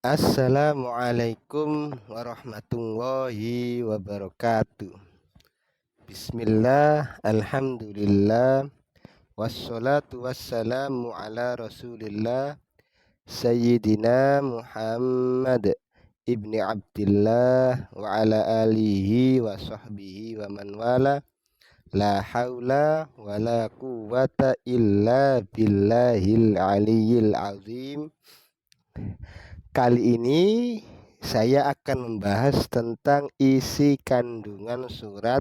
Assalamualaikum warahmatullahi wabarakatuh. Bismillah, alhamdulillah, wassalatu wassalamu ala rasulillah Sayyidina Muhammad ibni Abdillah wa ala alihi wa sahbihi wa man wala. La haula wa la quwata illa billahil aliyyil azim. Kali ini saya akan membahas tentang isi kandungan surat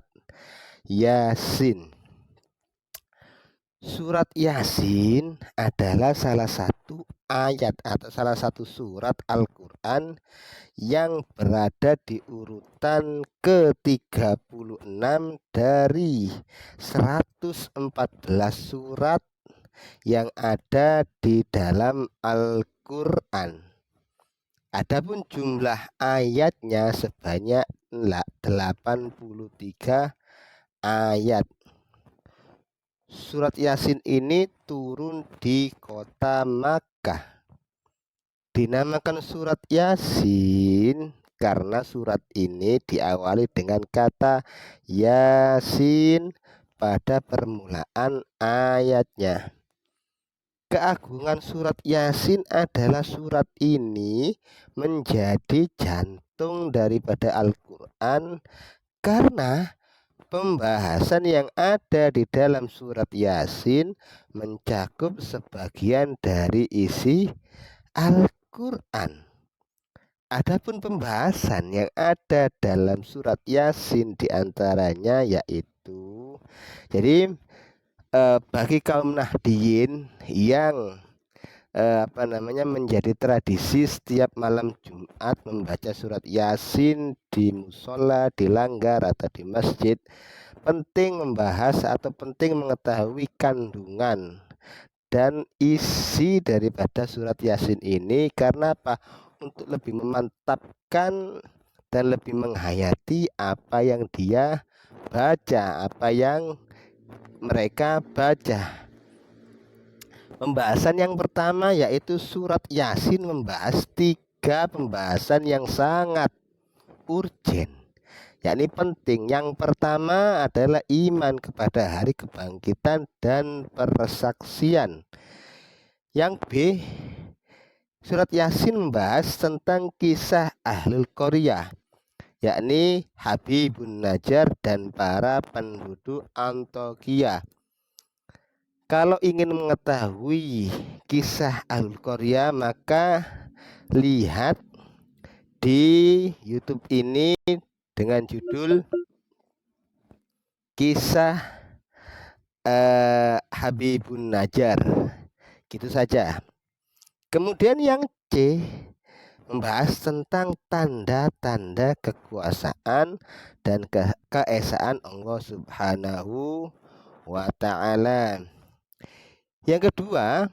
Yasin. Surat Yasin adalah salah satu ayat atau salah satu surat Al-Quran yang berada di urutan ke-36 dari 114 surat yang ada di dalam Al-Quran. Adapun jumlah ayatnya sebanyak 83 ayat. Surat Yasin ini turun di kota Makkah. Dinamakan surat Yasin karena surat ini diawali dengan kata Yasin pada permulaan ayatnya. Keagungan surat Yasin adalah surat ini menjadi jantung daripada Al-Quran karena pembahasan yang ada di dalam surat Yasin mencakup sebagian dari isi Al-Quran. Adapun pembahasan yang ada dalam surat Yasin diantaranya yaitu, jadi bagi kaum Nahdiyin yang menjadi tradisi setiap malam Jumat membaca surat Yasin di musola, di langgar atau di masjid, penting membahas atau penting mengetahui kandungan dan isi daripada surat Yasin ini. Karena apa? Untuk lebih memantapkan dan lebih menghayati apa yang dia baca, apa yang mereka baca. Pembahasan yang pertama yaitu surat Yasin membahas 3 pembahasan yang sangat urgen, yakni penting. Yang pertama adalah iman kepada hari kebangkitan dan persaksian. Yang B, surat Yasin membahas tentang kisah Ahlul Qaryah, yakni Habibun Najjar dan para penduduk Antokia. Kalau ingin mengetahui kisah Ahlul Qaryah, maka lihat di YouTube ini dengan judul Kisah Habibun Najjar. Gitu saja. Kemudian yang C membahas tentang tanda-tanda kekuasaan dan keesaan Allah Subhanahu wa ta'ala. Yang kedua,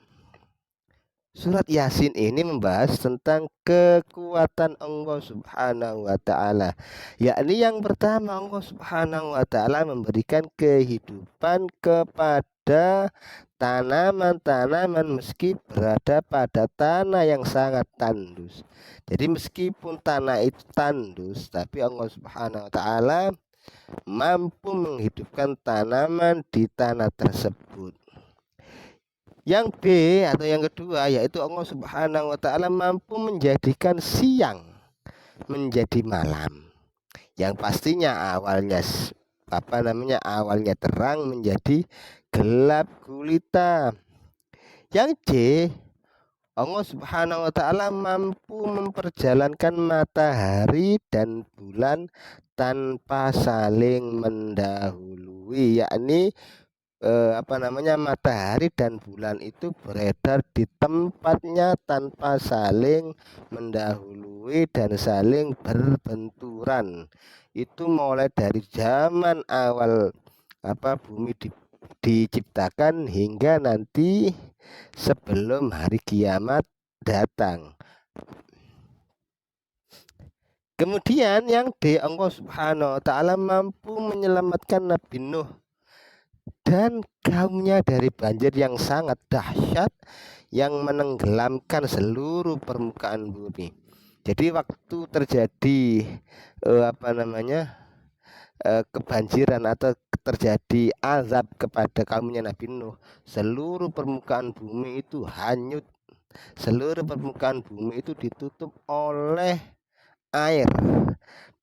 surat Yasin ini membahas tentang kekuatan Allah Subhanahu wa ta'ala, yakni yang pertama, Allah Subhanahu wa ta'ala memberikan kehidupan kepada tanaman-tanaman meski berada pada tanah yang sangat tandus. Jadi meskipun tanah itu tandus, tapi Allah Subhanahu wa ta'ala mampu menghidupkan tanaman di tanah tersebut. Yang B atau yang kedua yaitu Allah Subhanahu wa ta'ala mampu menjadikan siang menjadi malam, yang pastinya awalnya awalnya terang menjadi gelap gulita. Yang C, Allah Subhanahu wa ta'ala mampu memperjalankan matahari dan bulan tanpa saling mendahului, yakni matahari dan bulan itu beredar di tempatnya tanpa saling mendahului dan saling berbenturan. Itu mulai dari zaman awal bumi diciptakan hingga nanti sebelum hari kiamat datang. Kemudian yang D, Allah Subhanahu wa ta'ala mampu menyelamatkan Nabi Nuh dan kaumnya dari banjir yang sangat dahsyat yang menenggelamkan seluruh permukaan bumi. Jadi waktu terjadi kebanjiran atau terjadi azab kepada kaumnya Nabi Nuh, seluruh permukaan bumi itu hanyut, seluruh permukaan bumi itu ditutup oleh air.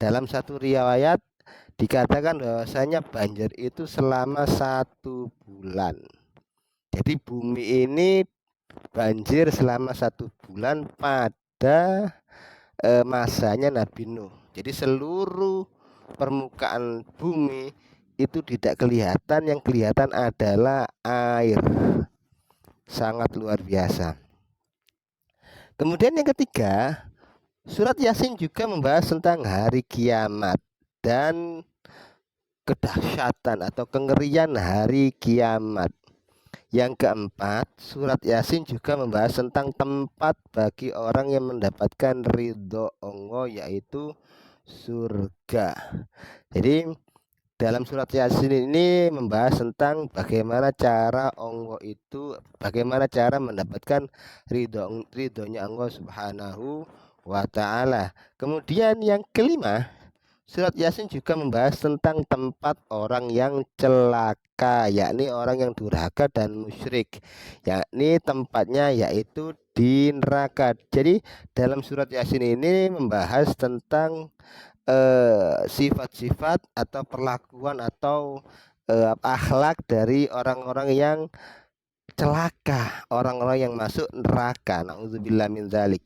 Dalam satu riwayat dikatakan bahwasanya banjir itu selama 1 bulan. Jadi bumi ini banjir selama 1 bulan pada masanya Nabi Nuh. Jadi seluruh permukaan bumi itu tidak kelihatan, yang kelihatan adalah air. Sangat luar biasa. Kemudian yang ketiga, surat Yasin juga membahas tentang hari kiamat dan kedahsyatan atau kengerian hari kiamat. Yang keempat, surat Yasin juga membahas tentang tempat bagi orang yang mendapatkan ridho Allah, yaitu surga. Jadi dalam surat Yasin ini membahas tentang bagaimana cara bagaimana cara mendapatkan ridhonya Allah Subhanahu wa ta'ala. Kemudian yang kelima, surat Yasin juga membahas tentang tempat orang yang celaka, yakni orang yang durhaka dan musyrik, yakni tempatnya yaitu di neraka. Jadi dalam surat Yasin ini membahas tentang sifat-sifat atau perlakuan atau akhlak dari orang-orang yang celaka, orang-orang yang masuk neraka. Nauzubillah min dzalik.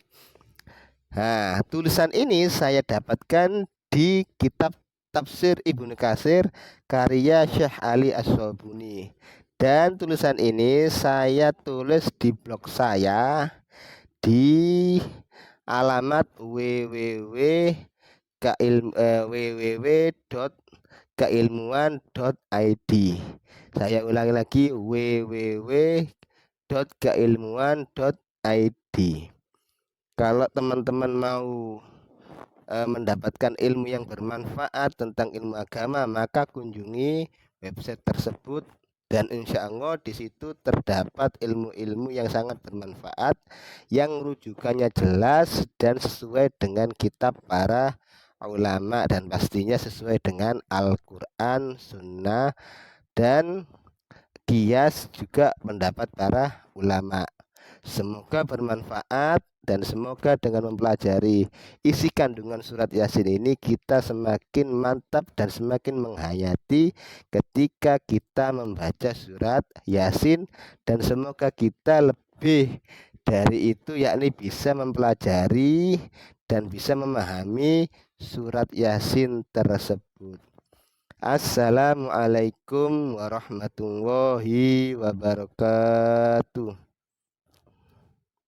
Nah, tulisan ini saya dapatkan di kitab Tafsir Ibnu Katsir karya Syekh Ali As-Sobuni. Dan tulisan ini saya tulis di blog saya di alamat www.keilmuan.id. Saya ulangi lagi, www.keilmuan.id. Kalau teman-teman mau mendapatkan ilmu yang bermanfaat tentang ilmu agama, maka kunjungi website tersebut, dan insya Allah di situ terdapat ilmu-ilmu yang sangat bermanfaat, yang rujukannya jelas dan sesuai dengan kitab para ulama, dan pastinya sesuai dengan Al-Quran, Sunnah, dan kias juga pendapat para ulama. Semoga bermanfaat, dan semoga dengan mempelajari isi kandungan surat Yasin ini kita semakin mantap dan semakin menghayati ketika kita membaca surat Yasin, dan semoga kita lebih dari itu, yakni bisa mempelajari dan bisa memahami surat Yasin tersebut. Assalamualaikum warahmatullahi wabarakatuh.